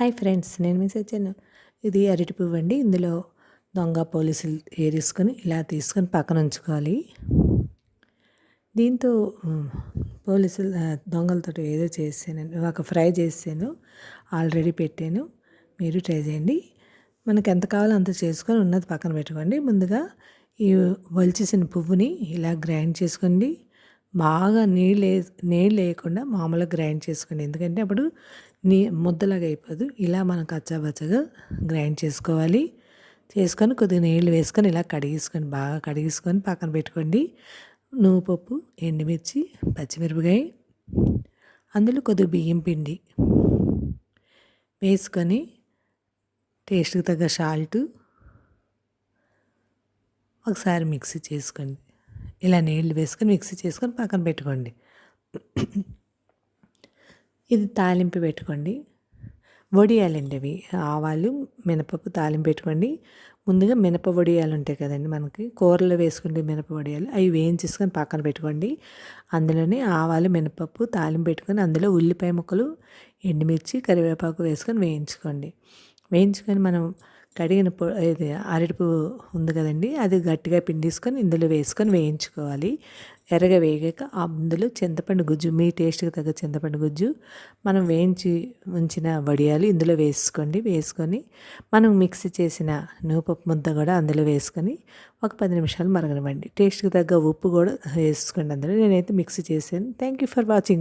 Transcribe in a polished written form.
Hi friends, నేను miss వచ్చాను. ఇది అరటి పువ్వు అండి. ఇందులో దొంగ పోలీసులు ఏరేసుకొని ఇలా తీసుకొని పక్కన ఉంచుకోవాలి. దీంతో పోలీసులు దొంగలతో ఏదో చేసానండి, ఒక ఫ్రై చేసాను, ఆల్రెడీ పెట్టాను. మీరు ట్రై చేయండి. మనకు ఎంత కావాలో అంత చేసుకొని ఉన్నది పక్కన పెట్టుకోండి. ముందుగా ఈ ఒలిచేసిన పువ్వుని ఇలా గ్రైండ్ చేసుకోండి. బాగా నీళ్ళు వేయకుండా మామూలుగా గ్రైండ్ చేసుకోండి, ఎందుకంటే అప్పుడు ముద్దలాగా అయిపోదు. ఇలా మనం కచ్చాబచ్చగా గ్రైండ్ చేసుకోవాలి. చేసుకొని కొద్దిగా నీళ్ళు వేసుకొని ఇలా కడిగేసుకొని బాగా కడిగేసుకొని పక్కన పెట్టుకోండి. నువ్వుపప్పు, ఎండుమిర్చి, పచ్చిమిరపకాయ, అందులో కొద్దిగా బియ్యం పిండి వేసుకొని టేస్ట్కి తగ్గ సాల్ట్ ఒకసారి మిక్సీ చేసుకోండి. ఇలా నీళ్ళు వేసుకొని మిక్సీ చేసుకొని పక్కన పెట్టుకోండి. ఇది తాలింపు పెట్టుకోండి. వడియాలండి అవి, ఆవాలు, మినపప్పు తాలింపు పెట్టుకోండి. ముందుగా మినప వడియాలు ఉంటాయి కదండి, మనకి కూరలో వేసుకుంటే మినప వడియాలు, అవి వేయించేసుకొని పక్కన పెట్టుకోండి. అందులోనే ఆవాలు, మినపప్పు తాలింపు పెట్టుకొని అందులో ఉల్లిపాయ ముక్కలు, ఎండుమిర్చి, కరివేపాకు వేసుకొని వేయించుకొని మనం కడిగిన ఇది అరటిపువ్వు ఉంది కదండి, అది గట్టిగా పిండేసుకొని ఇందులో వేసుకొని వేయించుకోవాలి. ఎర్రగా వేగాక అందులో చింతపండు గుజ్జు, మీ టేస్ట్కి తగ్గ చింతపండు గుజ్జు, మనం వేయించి ఉంచిన వడియాలు ఇందులో వేసుకొని మనం మిక్సీ చేసిన నువ్వుపప్పు ముద్ద కూడా అందులో వేసుకొని ఒక 10 నిమిషాలు మరగనివ్వండి. టేస్ట్కి తగ్గ ఉప్పు కూడా వేసుకోండి అందులో. నేనైతే మిక్సీ చేశాను. Thank you for watching.